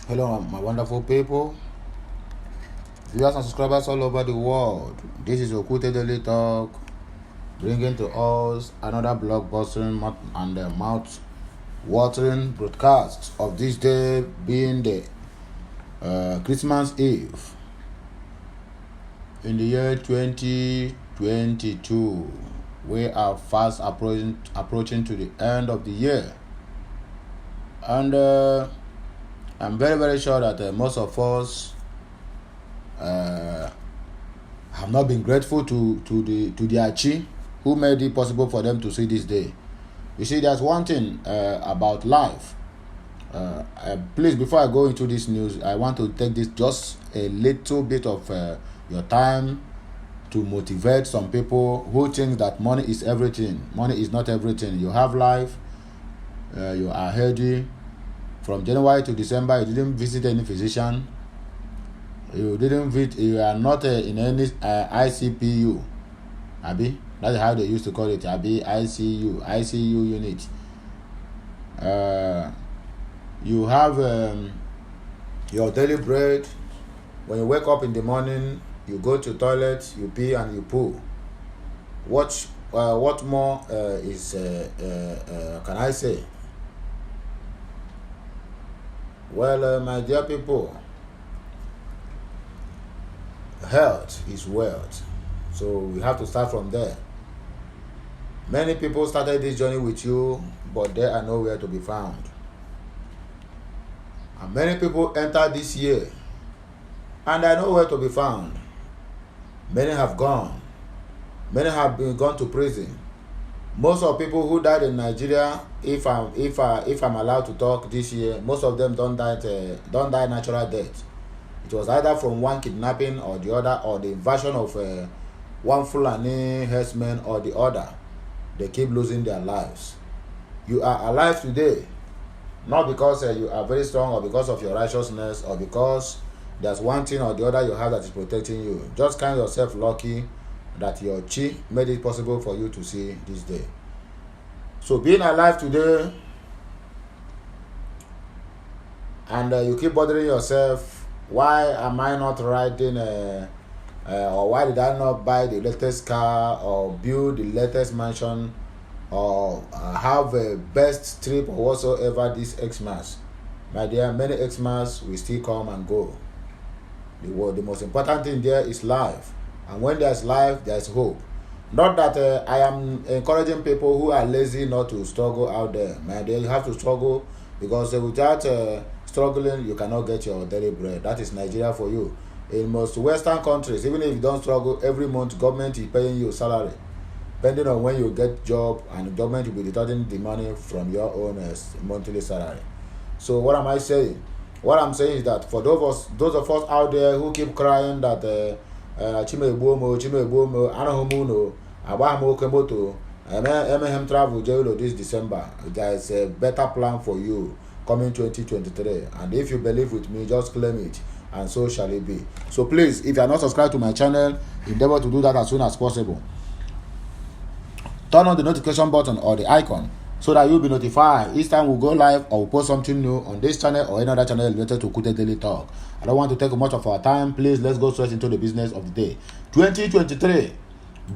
Hello, my wonderful people, viewers and subscribers all over the world. This is Okute Daily Talk, bringing to us another blockbustering and mouth-watering broadcast of this day being the Christmas Eve in the year 2022. We are fast approaching to the end of the year, and I'm very, very sure that most of us have not been grateful to the Achi who made it possible for them to see this day. You see, there's one thing about life. Please, before I go into this news, I want to take this just a little bit of your time to motivate some people who think that money is everything. Money is not everything. You have life, you are healthy. From January to December, you didn't visit any physician. You are not in any ICPU. Abi, that's how they used to call it. Abi, ICU unit. You have your daily bread. When you wake up in the morning, you go to toilet, you pee and you poo. What more can I say? Well, my dear people, health is wealth. So we have to start from there. Many people started this journey with you, but they are nowhere to be found. And many people entered this year, and are nowhere to be found. Many have gone. Many have been gone to prison. Most of people who died in Nigeria, if I'm allowed to talk this year, most of them don't die natural death. It was either from one kidnapping or the other, or the invasion of one Fulani herdsman or the other. They keep losing their lives. You are alive today, not because you are very strong or because of your righteousness or because there's one thing or the other you have that is protecting you. Just count yourself lucky that your chi made it possible for you to see this day. So being alive today, and you keep bothering yourself, why am I not riding or why did I not buy the latest car or build the latest mansion or have a best trip or whatsoever this Xmas? My dear, many Xmas will still come and go. The most important thing there is life. And when there's life, there's hope. Not that I am encouraging people who are lazy not to struggle out there. Man, they have to struggle, because without struggling, you cannot get your daily bread. That is Nigeria for you. In most Western countries, even if you don't struggle, every month government is paying you salary, depending on when you get job, and the government will be deducting the money from your own monthly salary. So what am I saying? What I'm saying is that for those of us out there who keep crying that Chimegbomo, Anohumuno, Abahamokemoto, MNK travel jail this December. There is a better plan for you coming 2023. And if you believe with me, just claim it, and so shall it be. So please, if you are not subscribed to my channel, endeavor to do that as soon as possible. Turn on the notification button or the icon so that you'll be notified each time we go live or we post something new on this channel or any other channel related to Okute Daily Talk. I don't want to take much of our time. Please, let's go straight into the business of the day. 2023,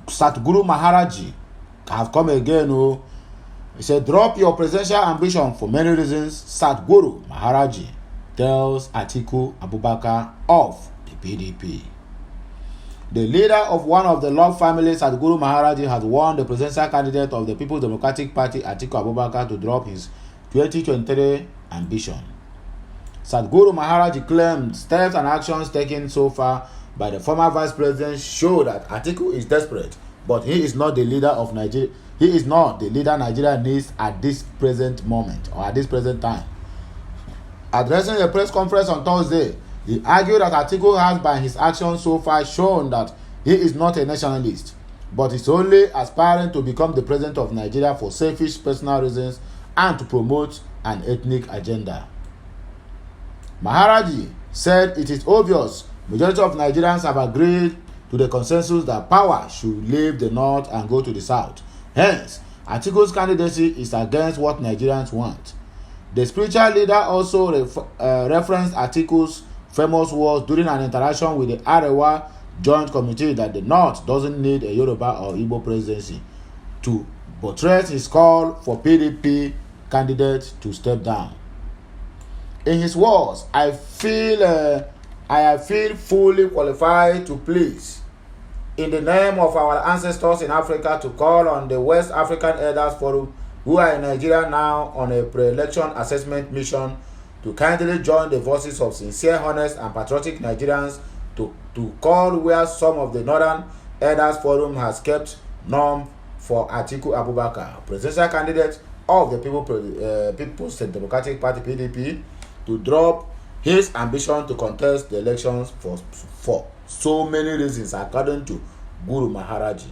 Satguru Maharaji have come again. He said, drop your presidential ambition for many reasons. Satguru Maharaji tells Atiku Abubakar of the PDP. The leader of one of the Lord families, Sadhguru Maharaji, has warned the presidential candidate of the People's Democratic Party, Atiku Abubakar, to drop his 2023 ambition. Sadhguru Maharaji claimed steps and actions taken so far by the former vice president show that Atiku is desperate, but he is not the leader of Nigeria. He is not the leader Nigeria needs at this present moment or at this present time. Addressing a press conference on Thursday, he argued that Atiku has by his actions so far shown that he is not a nationalist, but is only aspiring to become the president of Nigeria for selfish personal reasons and to promote an ethnic agenda. Maharaji said it is obvious majority of Nigerians have agreed to the consensus that power should leave the north and go to the south. Hence, Atiku's candidacy is against what Nigerians want. The spiritual leader also referenced Atiku's famous words during an interaction with the Arewa Joint Committee that the North doesn't need a Yoruba or Igbo presidency to buttress his call for PDP candidates to step down. In his words, I feel fully qualified to please, in the name of our ancestors in Africa, to call on the West African Elders Forum, who are in Nigeria now on a pre-election assessment mission, to kindly join the voices of sincere, honest, and patriotic Nigerians to call where some of the Northern Elders Forum has kept norm for Atiku Abubakar, presidential candidate of the People's Democratic Party (PDP), to drop his ambition to contest the elections for so many reasons, according to Guru Maharaji.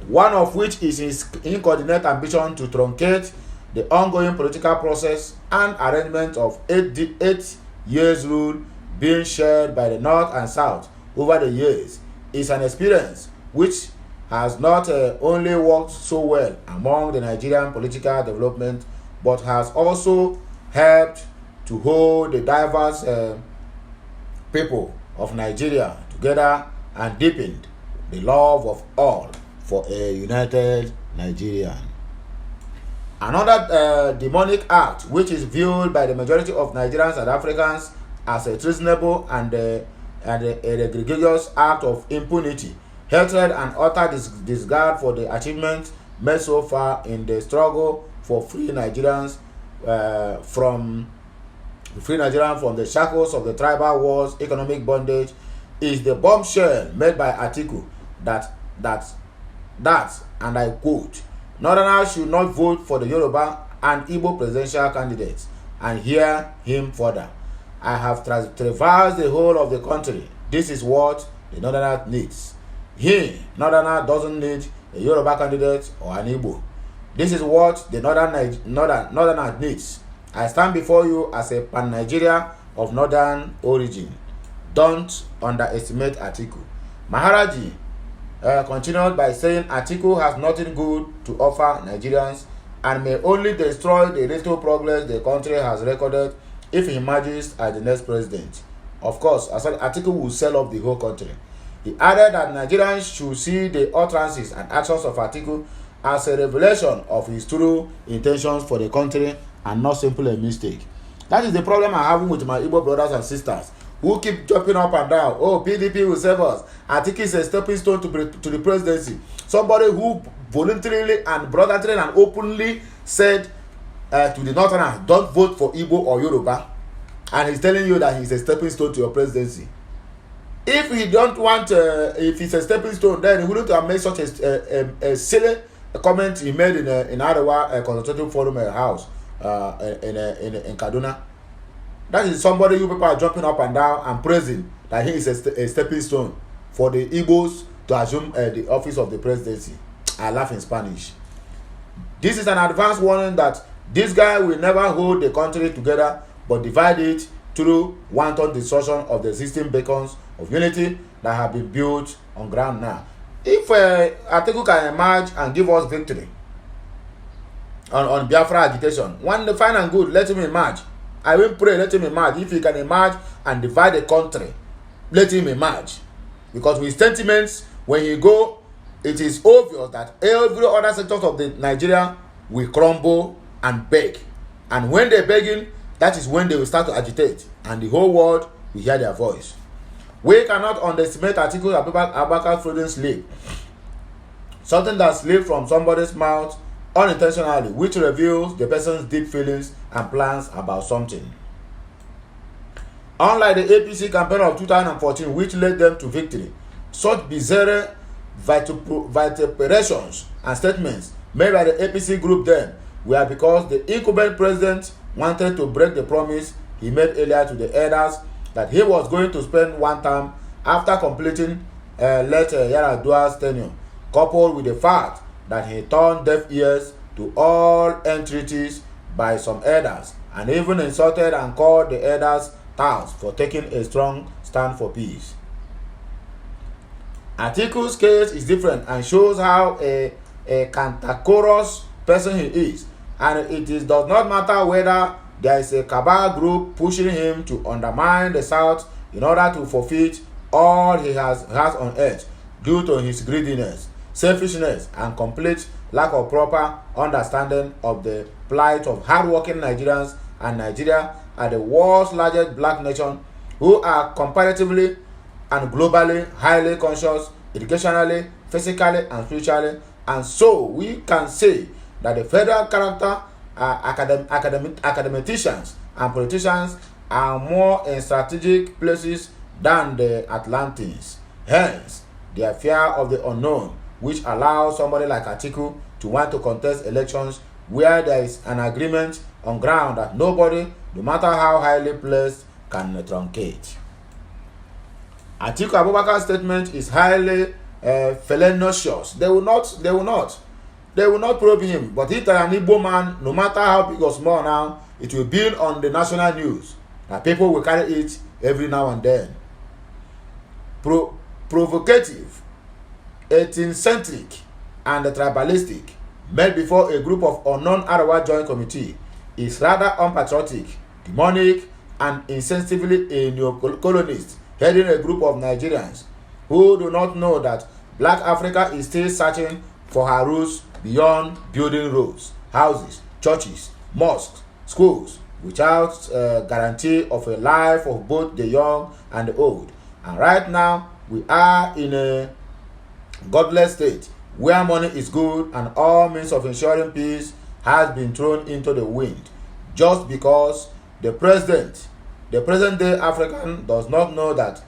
One of which is his incoordinate ambition to truncate the ongoing political process and arrangement of 8 years rule being shared by the North and South over the years is an experience which has not only worked so well among the Nigerian political development, but has also helped to hold the diverse people of Nigeria together and deepened the love of all for a united Nigeria. Another demonic act, which is viewed by the majority of Nigerians and Africans as a treasonable and a egregious act of impunity, hatred, and utter disregard for the achievements made so far in the struggle for free Nigerians from the shackles of the tribal wars, economic bondage, is the bombshell made by Atiku that, and I quote, Northerners should not vote for the Yoruba and Igbo presidential candidates, and hear him further. I have traversed the whole of the country. This is what the Northerner needs. He, Northerner, doesn't need a Yoruba candidate or an Igbo. This is what the Northerner needs. I stand before you as a pan-Nigeria of Northern origin. Don't underestimate Atiku. Maharaji continued by saying Atiku has nothing good to offer Nigerians and may only destroy the little progress the country has recorded if he emerges as the next president. Of course, as well, Atiku will sell off the whole country. He added that Nigerians should see the utterances and actions of Atiku as a revelation of his true intentions for the country and not simply a mistake. That is the problem I have with my Igbo brothers and sisters who keep jumping up and down. Oh, PDP will save us. Atiku is a stepping stone to the presidency. Somebody who voluntarily and brotherly and openly said to the Northerners, don't vote for Igbo or Yoruba, and he's telling you that he's a stepping stone to your presidency. If he don't want, if he's a stepping stone, then he wouldn't have made such a silly comment he made in Arewa Consultative Forum house in Kaduna. That is somebody you people are jumping up and down and praising that he is a stepping stone for the Igbos to assume the office of the presidency. I laugh in Spanish. This is an advance warning that this guy will never hold the country together but divide it through wanton destruction of the existing beacons of unity that have been built on ground now. If Atiku can emerge and give us victory on Biafra agitation, one fine and good, let him emerge. I will pray, let him emerge. If he can emerge and divide the country, let him emerge. Because with sentiments, when he go, it is obvious that every other sectors of the Nigeria will crumble and beg. And when they're begging, that is when they will start to agitate. And the whole world will hear their voice. We cannot underestimate Atiku Abubakar's freedom slip. Something that slipped from somebody's mouth unintentionally, which reveals the person's deep feelings and plans about something. Unlike the APC campaign of 2014, which led them to victory, such bizarre vituperations and statements made by the APC group then were because the incumbent president wanted to break the promise he made earlier to the elders that he was going to spend one term after completing late Yar'Adua's tenure, coupled with the fact that he turned deaf ears to all entreaties by some elders and even insulted and called the elders touts for taking a strong stand for peace. Atiku's case is different and shows how a cantankerous person he is, and does not matter whether there is a cabal group pushing him to undermine the South in order to forfeit all he has on earth due to his greediness, selfishness, and complete lack of proper understanding of the plight of hardworking Nigerians, and Nigeria are the world's largest black nation who are comparatively and globally highly conscious, educationally, physically, and spiritually. And so we can say that the federal character academicians and politicians are more in strategic places than the Atlanteans. Hence, their fear of the unknown, which allows somebody like Atiku to want to contest elections where there is an agreement on ground that nobody, no matter how highly placed, can truncate. Atiku Abubakar's statement is highly fallacious. They will not probe him. But if an Igbo man, no matter how big or small now, it will be on the national news. And people will carry it every now and then. Provocative, 18-centric, and tribalistic, made before a group of unknown Arawa Joint Committee, is rather unpatriotic, demonic, and insensitively a neo-colonist heading a group of Nigerians who do not know that Black Africa is still searching for her roots beyond building roads, houses, churches, mosques, schools, without guarantee of a life of both the young and the old. And right now, we are in a godless state where money is good and all means of ensuring peace has been thrown into the wind just because the present day African does not know that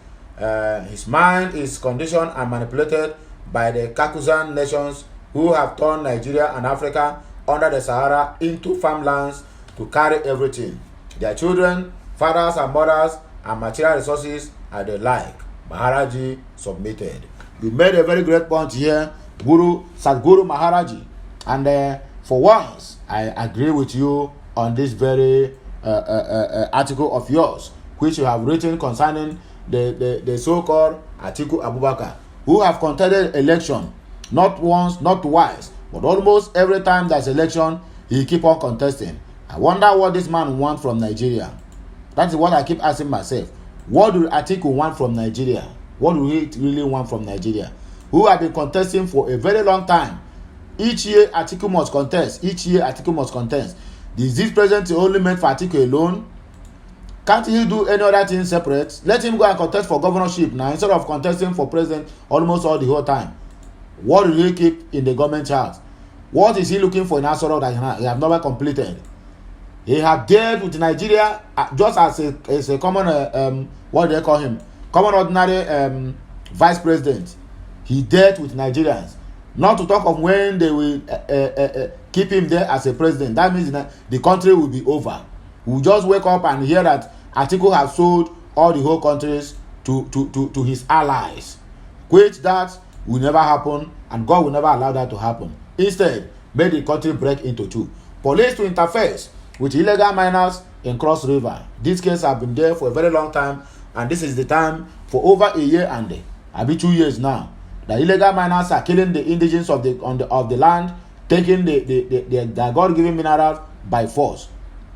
his mind is conditioned and manipulated by the Caucasian nations who have turned Nigeria and Africa under the Sahara into farmlands to carry everything. Their children, fathers and mothers, and material resources are the like. Maharaji submitted. You made a very great point here, Sadhguru Maharaji. And for once, I agree with you on this very article of yours, which you have written concerning the so-called Atiku Abubakar, who have contested election not once, not twice, but almost every time there's election, he keep on contesting. I wonder what this man wants from Nigeria. That is what I keep asking myself. What do Atiku want from Nigeria? What do he really want from Nigeria? Who have been contesting for a very long time. Each year Atiku must contest. Each year Atiku must contest. Is this president only meant for Atiku alone? Can't he do any other thing separate? Let him go and contest for governorship now instead of contesting for president almost all the whole time. What will he keep in the government house? What is he looking for in Asoro that he have never completed? He have dealt with Nigeria just as a common what do they call him? Common ordinary vice president. He dealt with Nigerians. Not to talk of when they will keep him there as a president. That means that the country will be over. We'll just wake up and hear that Atiku has sold all the whole countries to his allies. Which that will never happen, and God will never allow that to happen. Instead, make the country break into two. Police to interface with illegal miners in Cross River. This case have been there for a very long time, and this is the time for over a year and maybe 2 years now. The illegal miners are killing the indigenes of the land, taking their God-given minerals by force,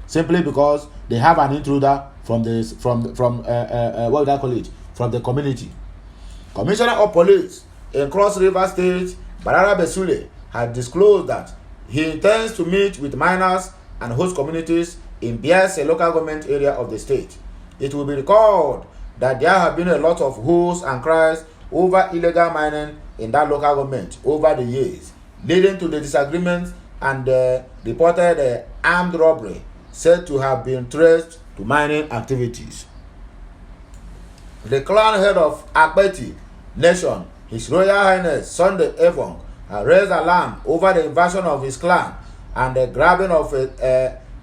simply because they have an intruder from what do I call it? From the community. Commissioner of Police in Cross River State, Barara Besule, had disclosed that he intends to meet with miners and host communities in Biase local government area of the state. It will be recalled that there have been a lot of hooes and cries over illegal mining in that local government over the years, leading to the disagreements and reported armed robbery said to have been traced to mining activities. The clan head of Akbeti Nation, His Royal Highness Sunday Evong, raised alarm over the invasion of his clan and the grabbing of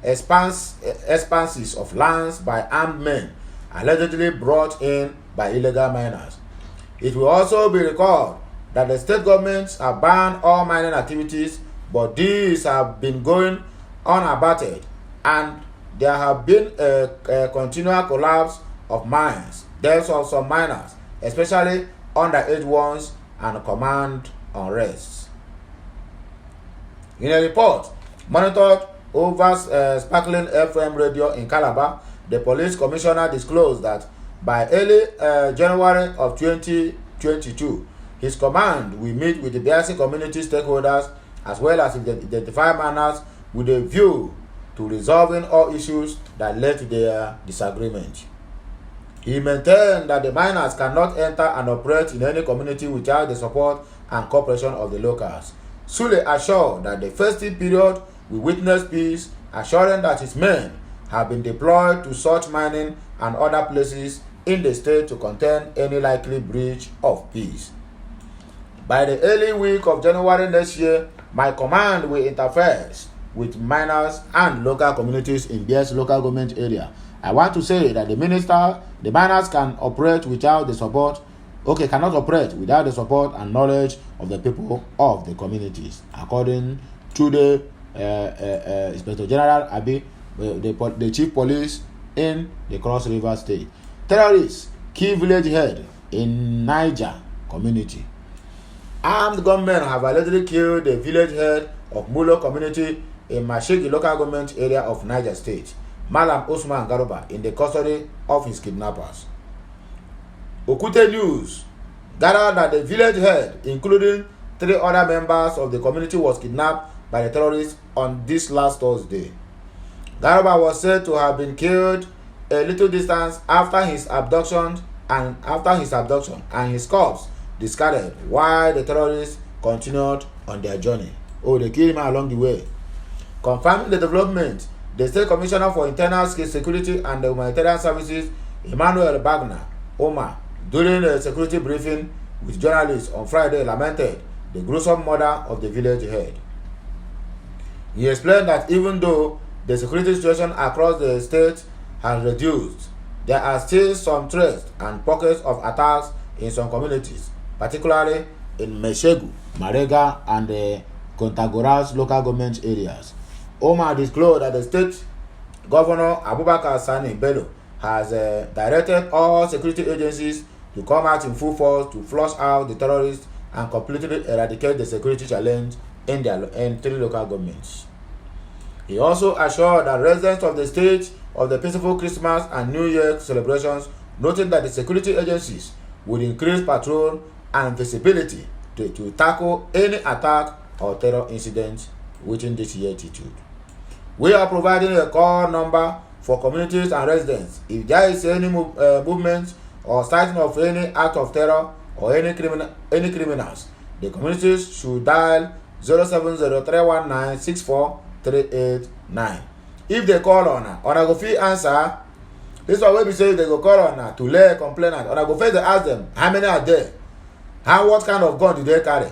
expanses of lands by armed men allegedly brought in by illegal miners. It will also be recalled that the state governments have banned all mining activities, but these have been going unabated, and there have been a continual collapse of mines, deaths of some miners, especially underage ones, and command unrest. In a report monitored over Sparkling FM radio in Calabar, the police commissioner disclosed that by early January of 2022, his command will meet with the Biasi community stakeholders as well as identify minors with a view to resolving all issues that led to their disagreement. He maintained that the minors cannot enter and operate in any community without the support and cooperation of the locals. Sule assured that the festive period will witness peace, assuring that his men have been deployed to such mining and other places in the state to contain any likely breach of peace. By the early week of January next year, my command will interfere with miners and local communities in Biasi local government area. I want to say that the miners can operate without the support, cannot operate without the support and knowledge of the people of the communities, according to the Inspector General Abi, the Chief Police in the Cross River State. Terrorists kill village head in Niger community. Armed gunmen have allegedly killed the village head of Mulo community in Mashigi local government area of Niger State, Malam Osman Garuba, in the custody of his kidnappers. Okute News gathered that the village head, including 3 other members of the community, was kidnapped by the terrorists on this last Thursday. Garuba was said to have been killed a little distance after his abduction and his corpse discarded while the terrorists continued on their journey. They killed him along the way. Confirming the development, the State Commissioner for Internal Security and the Humanitarian Services, Emmanuel Bagna Omar, during a security briefing with journalists on Friday, lamented the gruesome murder of the village head. He explained that even though the security situation across the state has reduced, there are still some threats and pockets of attacks in some communities, particularly in Meshegu, Marega, and the Contagoras local government areas. Omar disclosed that the state governor Abubakar Sani Bello has directed all security agencies to come out in full force to flush out the terrorists and completely eradicate the security challenge in 3 local governments. He also assured that residents of the state of the peaceful Christmas and New Year celebrations, noting that the security agencies would increase patrol and visibility to tackle any attack or terror incident within this year attitude. We are providing a call number for communities and residents. If there is any movement or sighting of any act of terror or any criminals, the communities should dial 07031964389. If they call on her, go fit answer. This is what we say they go call on her to lay a complainant. Go first they ask them how many are there, what kind of gun did they carry,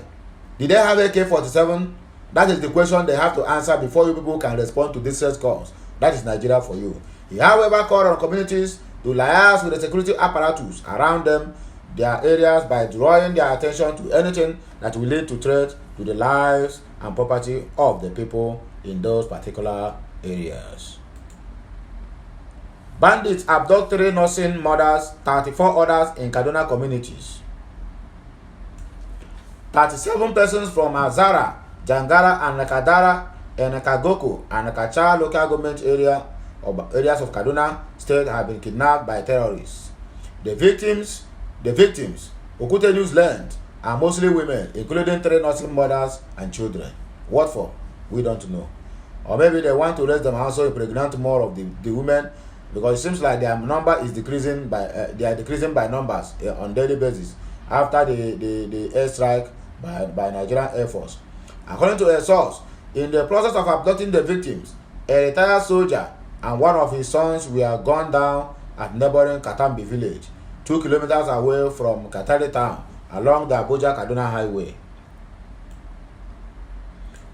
did they have AK-47? That is the question they have to answer before you people can respond to these calls. That is Nigeria for you. He, however, called on communities to liaise with the security apparatus around them, their areas, by drawing their attention to anything that will lead to threat to the lives and property of the people in those particular areas. Bandits abduct 3 nursing mothers, 34 others in Kaduna communities. 37 persons from Azara, Jangara, and Nakadara, and Kagoko and Kacha local government areas of Kaduna state have been kidnapped by terrorists. The victims, Okute News learned, are mostly women, including 3 nursing mothers and children. What for? We don't know. Or maybe they want to raise them also impregnate more of the women, because it seems like their number is decreasing by they are decreasing by numbers on daily basis after the airstrike by Nigerian Air Force. According to a source, in the process of abducting the victims, a retired soldier and one of his sons were gunned down at neighboring Katambi village, 2 kilometers away from Katari town along the Abuja-Kaduna highway.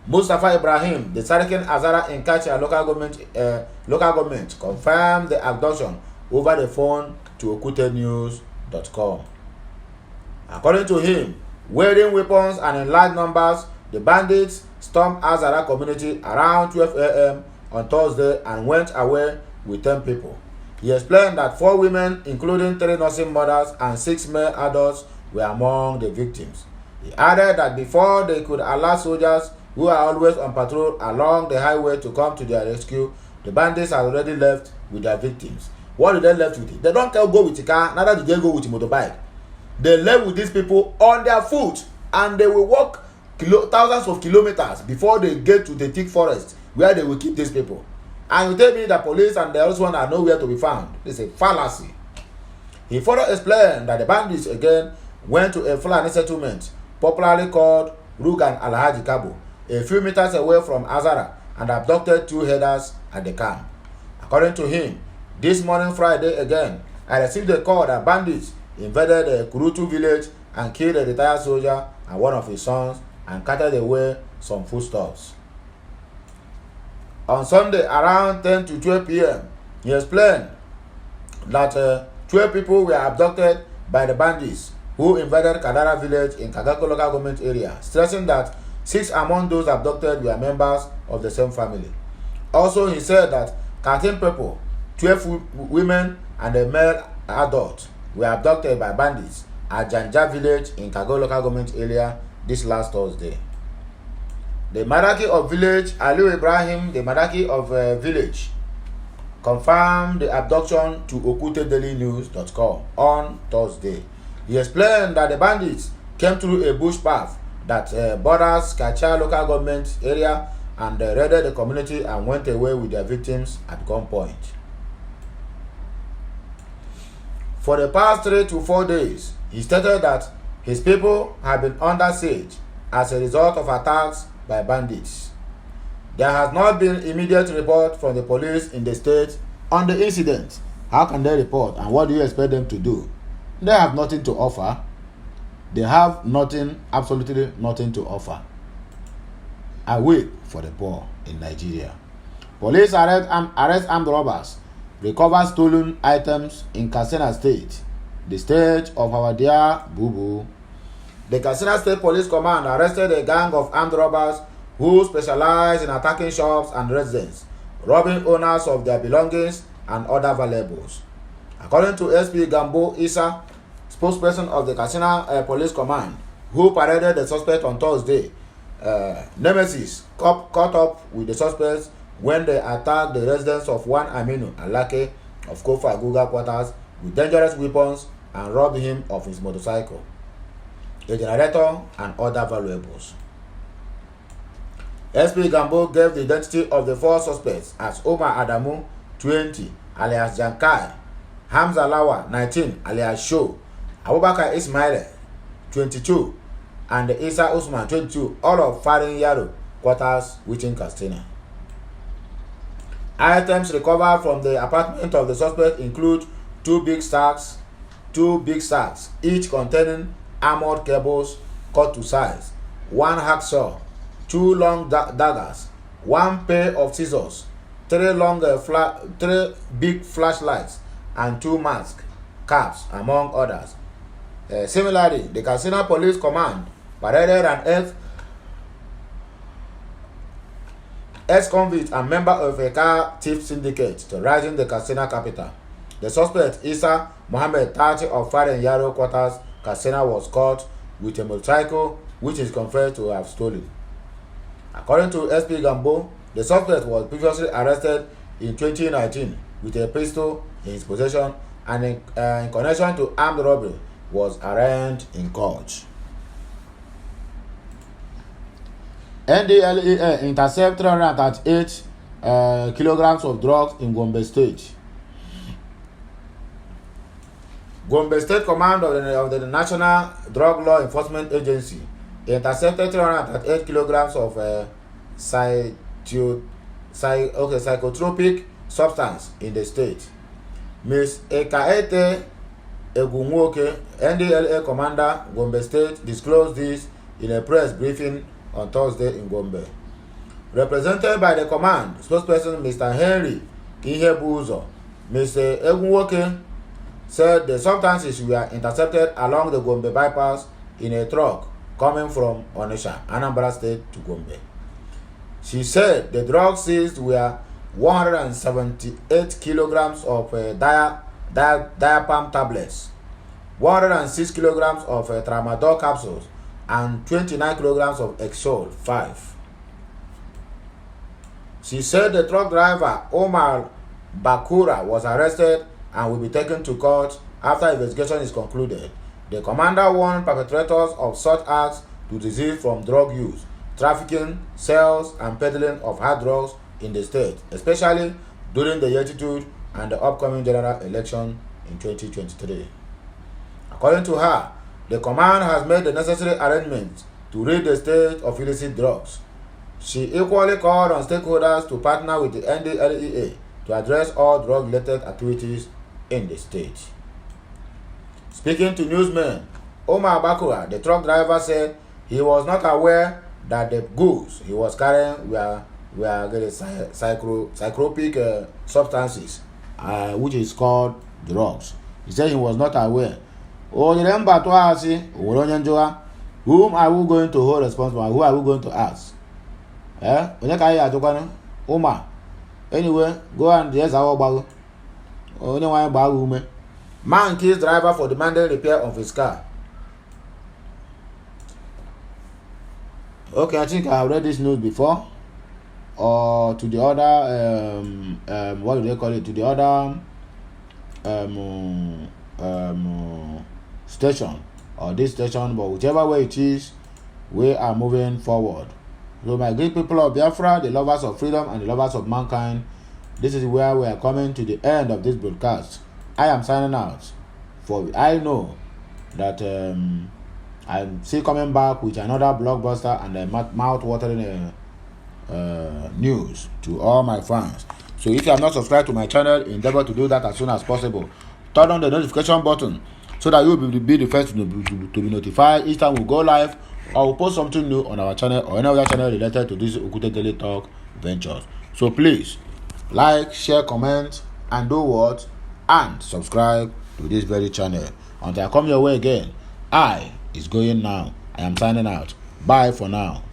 Mustafa Ibrahim, the Sarikin Azara in Kacha local government, confirmed the abduction over the phone to okutenews.com. According to him, wearing weapons and in large numbers, the bandits stormed Azara community around 12 a.m. on Thursday and went away with 10 people. He explained that 4 women, including 3 nursing mothers and 6 male adults, were among the victims. He added that before they could alert soldiers, who are always on patrol along the highway to come to their rescue, the bandits have already left with their victims. What did they left with? They don't go with the car, neither did they go with the motorbike. They left with these people on their foot, and they will walk thousands of kilometers before they get to the thick forest where they will keep these people. And you tell me the police and the other one are nowhere to be found. It's a fallacy. He further explained that the bandits again went to a Fulani settlement, popularly called Rugan Alhaji Kabo, a few meters away from Azara, and abducted 2 herders at the camp. According to him, this morning Friday again, I received a call that bandits invaded a Kurutu village and killed a retired soldier and one of his sons and carted away some foodstuffs. On Sunday around 10 to 12 p.m., he explained that 12 people were abducted by the bandits who invaded Kadara village in Kagako local government area, stressing that 6 among those abducted were members of the same family. Also, he said that 13 people, 12 women and a male adult, were abducted by bandits at Janja village in Kagako local government area this last Thursday. The Madaki of village, Aliu Ibrahim, the Madaki of village, confirmed the abduction to OkuteDailyNews.com on Thursday. He explained that the bandits came through a bush path that borders Kacha local government area and raided the community and went away with their victims at gunpoint. For the past 3 to 4 days, he stated that his people have been under siege as a result of attacks by bandits. There has not been immediate report from the police in the state on the incident. How can they report, and what do you expect them to do? They have nothing to offer. They have nothing, absolutely nothing to offer. I wait for the poor in Nigeria. Police arrest armed robbers, recover stolen items in Katsina State, the state of our dear Boo-Boo. The Katsina State Police Command arrested a gang of armed robbers who specialize in attacking shops and residents, robbing owners of their belongings and other valuables. According to SP Gambo Isa, spokesperson of the Katsina Police Command, who paraded the suspect on Thursday, Nemesis caught up with the suspects when they attacked the residence of one Aminu Alake of Kofa Guga quarters with dangerous weapons and robbed him of his motorcycle, a generator, and other valuables. SP Gambo gave the identity of the 4 suspects as Omar Adamu, 20, alias Jankai, Hamza Lawa, 19, alias Sho, Abubakar Ismail, 22, and Isa Usman, 22, all of Farin Yaro quarters within Katsina. Items recovered from the apartment of the suspect include 2 big sacks, each containing armored cables cut to size, 1 hacksaw, 2 long daggers, 1 pair of scissors, 3 big flashlights, and 2 mask caps, among others. Similarly, the Katsina Police Command paraded an ex-convict and member of a car thief syndicate terrorizing the Katsina capital. The suspect, Isa Mohammed, 30, of Farin Yaro quarters, Katsina, was caught with a motorcycle which is confessed to have stolen. According to SP Gambo, the suspect was previously arrested in 2019 with a pistol in his possession and in connection to armed robbery was arraigned in court. NDLEA intercept 338 kilograms of drugs in Gombe State. Gombe State Command of the National Drug Law Enforcement Agency intercepted 338 kilograms of psychotropic substance in the state. Ms. Ekaete Egunwoke, NDLA Commander, Gombe State, disclosed this in a press briefing on Thursday in Gombe. Represented by the command spokesperson Mr. Henry Ihebuzo, Mr. Egunwoke said the substances were intercepted along the Gombe bypass in a truck coming from Onitsha, Anambra State, to Gombe. She said the drugs seized were 178 kilograms of diapam tablets, 106 kilograms of tramadol capsules, and 29 kilograms of Exol 5. She said the truck driver, Omar Bakura, was arrested and will be taken to court after investigation is concluded. The commander warned perpetrators of such acts to desist from drug use, trafficking, sales, and peddling of hard drugs in the state, especially during the altitude and the upcoming general election in 2023. According to her, the command has made the necessary arrangements to rid the state of illicit drugs. She equally called on stakeholders to partner with the NDLEA to address all drug-related activities in the state. Speaking to newsmen, Omar Bakura, the truck driver, said he was not aware that the goods he was carrying were psychotropic substances, which is called drugs. He said he was not aware. Whom are we going to hold responsible? Who are we going to ask? Omar. Anyway, go and yes, our bag. Only one bag. Man kills driver for demanding repair of his car. Okay, I think I have read this news before. Or to the other, what do they call it? To the other station or this station, but whichever way it is, we are moving forward. So my great people of Biafra, the lovers of freedom and the lovers of mankind, this is where we are coming to the end of this broadcast. I am signing out, for I know that I'm still coming back with another blockbuster and a mouth-watering news to all my fans. So if you have not subscribed to my channel, endeavor to do that as soon as possible. Turn on the notification button so that you will be the first to be notified each time we go live or we post something new on our channel or any other channel related to this Okute Daily Talk ventures. So please like, share, comment, and do what? And subscribe to this very channel. Until I come your way again, I is going now. I am signing out. Bye for now.